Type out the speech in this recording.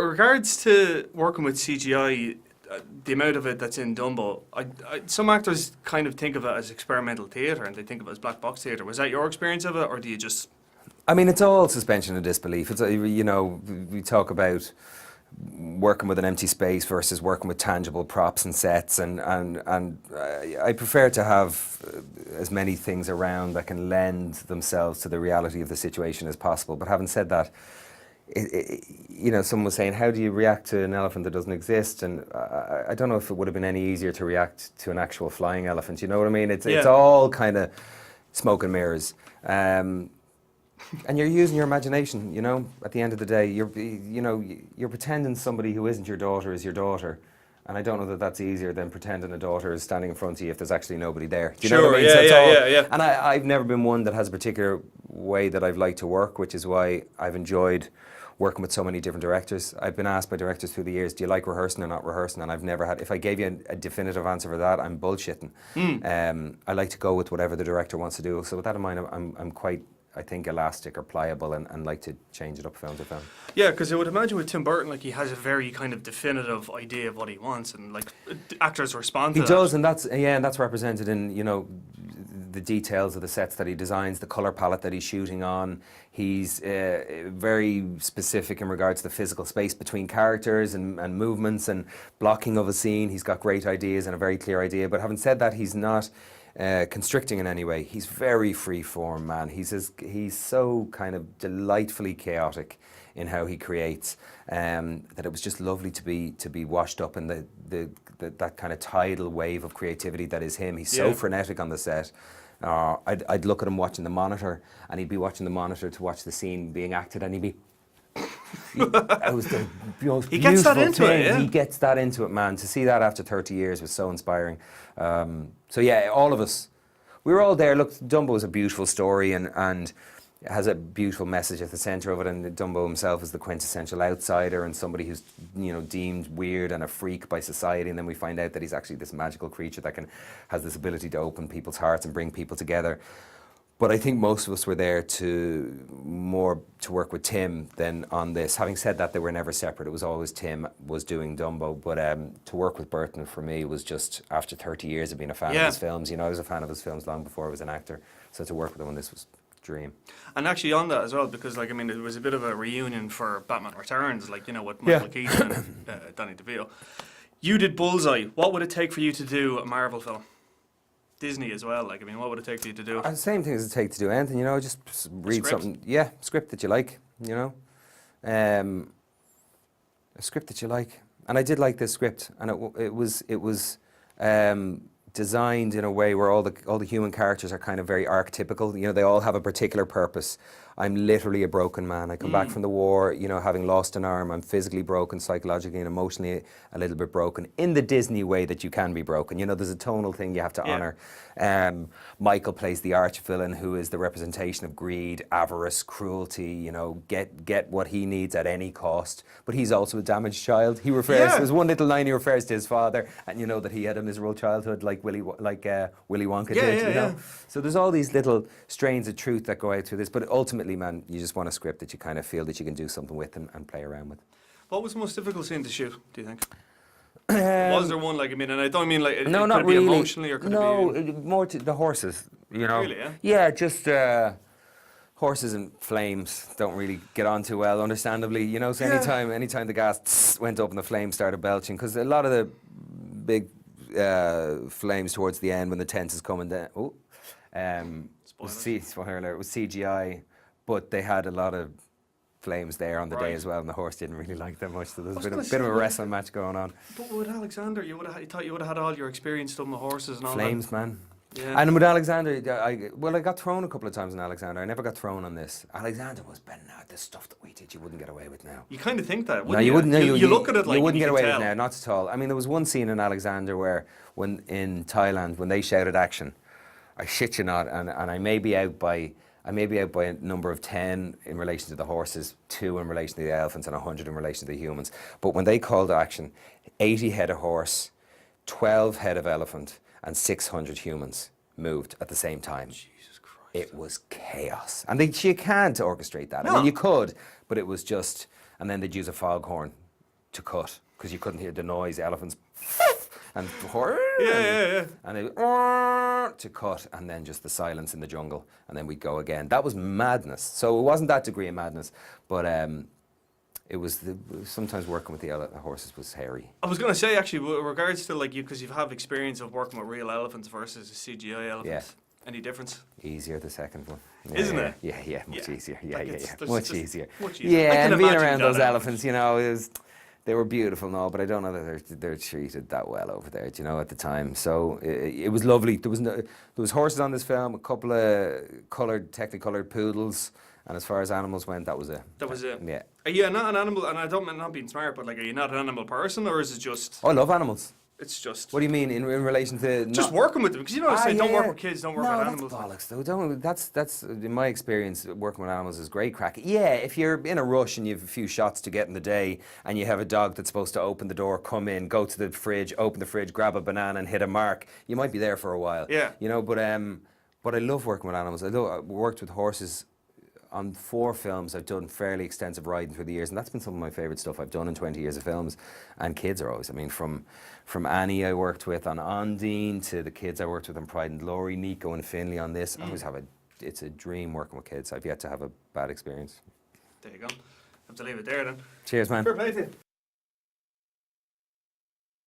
regards to working with CGI, the amount of it that's in Dumbo, some actors kind of think of it as experimental theatre and they think of it as black box theatre. Was that your experience of it, or do you just... I mean, it's all suspension of disbelief. It's, you know, we talk about working with an empty space versus working with tangible props and sets, and I prefer to have as many things around that can lend themselves to the reality of the situation as possible. But having said that, you know, someone was saying, how do you react to an elephant that doesn't exist? And I don't know if it would have been any easier to react to an actual flying elephant. You know what I mean? It's all kind of smoke and mirrors. And you're using your imagination, you know, at the end of the day. You're pretending somebody who isn't your daughter is your daughter. And I don't know that that's easier than pretending a daughter is standing in front of you if there's actually nobody there. Do you know what I mean? Yeah. And I've never been one that has a particular way that I've liked to work, which is why I've enjoyed working with so many different directors. I've been asked by directors through the years, do you like rehearsing or not rehearsing? And I've never had, if I gave you a definitive answer for that, I'm bullshitting. I like to go with whatever the director wants to do. So with that in mind, I'm quite, I think, elastic or pliable and like to change it up film to film. Yeah, because I would imagine with Tim Burton, like, he has a very kind of definitive idea of what he wants, and like actors respond to that. He does, and that's represented in, you know, the details of the sets that he designs, the colour palette that he's shooting on. He's very specific in regards to the physical space between characters and movements and blocking of a scene. He's got great ideas and a very clear idea. But having said that, he's not constricting in any way. He's very free form, man. He's so kind of delightfully chaotic in how he creates, that it was just lovely to be washed up in that kind of tidal wave of creativity that is him. He's so frenetic on the set. I'd look at him watching the monitor, and he'd be watching the monitor to watch the scene being acted, and he'd be... It was the most he gets that into thing. it, yeah. He gets that into it, man. To see that after 30 years was so inspiring. So yeah, all of us, we were all there. Look, Dumbo is a beautiful story, and it has a beautiful message at the centre of it, and Dumbo himself is the quintessential outsider and somebody who's, you know, deemed weird and a freak by society, and then we find out that he's actually this magical creature that has this ability to open people's hearts and bring people together. But I think most of us were there to work with Tim than on this. Having said that, they were never separate. It was always Tim was doing Dumbo. But to work with Burton for me was just, after 30 years of being a fan of his films, you know, I was a fan of his films long before I was an actor. So to work with him on this was a dream. And actually on that as well, because like, I mean, it was a bit of a reunion for Batman Returns, like, you know, with Michael Keaton and Danny DeVito. You did Bullseye. What would it take for you to do a Marvel film? Disney as well, like, I mean, what would it take for you to do? The same thing as it takes to do anything, you know, just read something, script that you like, you know, a script that you like. And I did like this script, and it was designed in a way where all the human characters are kind of very archetypical, you know, they all have a particular purpose. I'm literally a broken man. I come back from the war, you know, having lost an arm. I'm physically broken, psychologically and emotionally a little bit broken, in the Disney way that you can be broken. You know, there's a tonal thing you have to honour. Michael plays the arch-villain, who is the representation of greed, avarice, cruelty, you know, get what he needs at any cost. But he's also a damaged child. He refers, there's one little line he refers to his father, and you know that he had a miserable childhood like Willy Wonka did, you know. So there's all these little strains of truth that go out through this, but ultimately, man, you just want a script that you kind of feel that you can do something with and play around with. What was the most difficult scene to shoot, do you think? Was there one, like, I mean, and I don't mean like, no, could not it be really. Emotionally, or could it be... more to the horses, you know. Really, yeah? Yeah, just horses and flames don't really get on too well, understandably, you know. So anytime the gas went up and the flames started belching, because a lot of the big flames towards the end when the tent is coming down, was CGI, but they had a lot of flames there on the day as well, and the horse didn't really like them much, so there's a bit of a wrestling match going on. But with Alexander, you thought you would have had all your experience done with horses and all flames, that. man. Yeah. And with Alexander, I got thrown a couple of times in Alexander. I never got thrown on this. Alexander was betting out this stuff that we did. You wouldn't get away with now. You kind of think that, wouldn't no, you wouldn't. No, you look at it like you wouldn't get away tell. with it now. Not at all. I mean, there was one scene in Alexander where, when in Thailand, when they shouted action, I shit you not, and I may be out by a number of 10 in relation to the horses, 2 in relation to the elephants, and 100 in relation to the humans. But when they called action, 80 head of horse, 12 head of elephant, and 600 humans moved at the same time. Jesus Christ. It was chaos. And you can't orchestrate that. No. I mean, you could, but it was just... And then they'd use a foghorn to cut because you couldn't hear the noise. Elephants and Yeah. and they to cut, and then just the silence in the jungle, and then we'd go again. That was madness. So it wasn't that degree of madness, but it was sometimes working with the horses was hairy. I was going to say, actually, with regards to like you, because you have experience of working with real elephants versus a CGI elephant. Yeah. Any difference? Easier the second one, Isn't it? Yeah, much easier. Yeah, Like much easier. Much easier. I Yeah, can and being imagine around that those element. elephants, you know, they were beautiful and all, but I don't know that they're treated that well over there, you know, at the time. So it was lovely. There was horses on this film, a couple of technically coloured poodles, and as far as animals went, that was it. That was it. Yeah. Are you not an animal? And I don't mean not being smart, but like, are you not an animal person, or is it just? Oh, I love animals. It's just. What do you mean in relation to Just working with them, because you know, say don't work yeah. with kids, don't work no, with that's animals. bollocks, though. That's in my experience, working with animals is great crack. Yeah, if you're in a rush and you have a few shots to get in the day, and you have a dog that's supposed to open the door, come in, go to the fridge, open the fridge, grab a banana, and hit a mark, you might be there for a while. Yeah. You know, but I love working with animals. I worked with horses on 4 films. I've done fairly extensive riding through the years, and that's been some of my favourite stuff I've done in 20 years of films. And kids are always, I mean, from Annie I worked with on Ondine to the kids I worked with on Pride and Glory, Nico and Finley on this. I always it's a dream working with kids. I've yet to have a bad experience. There you go. Have to leave it there then. Cheers, man. Fair play to you.